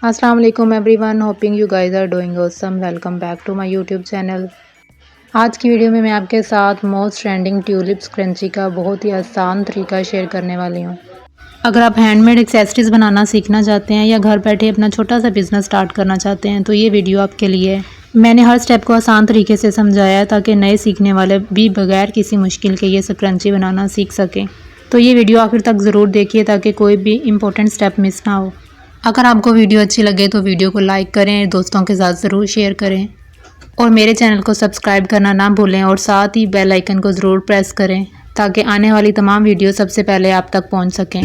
अस्सलाम वालेकुम everyone, hoping you guys are doing awesome. Welcome back to my YouTube channel. आज की वीडियो में मैं आपके साथ मोस्ट ट्रेंडिंग ट्यूलिप स्क्रंची का बहुत ही आसान तरीका शेयर करने वाली हूँ। अगर आप हैंडमेड एक्सेसरीज़ बनाना सीखना चाहते हैं या घर बैठे अपना छोटा सा बिजनेस स्टार्ट करना चाहते हैं तो ये वीडियो आपके लिए है। मैंने हर स्टेप को आसान तरीके से समझाया है ताकि नए सीखने वाले भी बगैर किसी मुश्किल के ये स्क्रंची बनाना सीख सकें। तो ये वीडियो आखिर तक ज़रूर देखिए ताकि कोई भी इम्पोर्टेंट स्टेप मिस ना हो। अगर आपको वीडियो अच्छी लगे तो वीडियो को लाइक करें, दोस्तों के साथ ज़रूर शेयर करें और मेरे चैनल को सब्सक्राइब करना ना भूलें और साथ ही बेल आइकन को ज़रूर प्रेस करें ताकि आने वाली तमाम वीडियो सबसे पहले आप तक पहुंच सकें।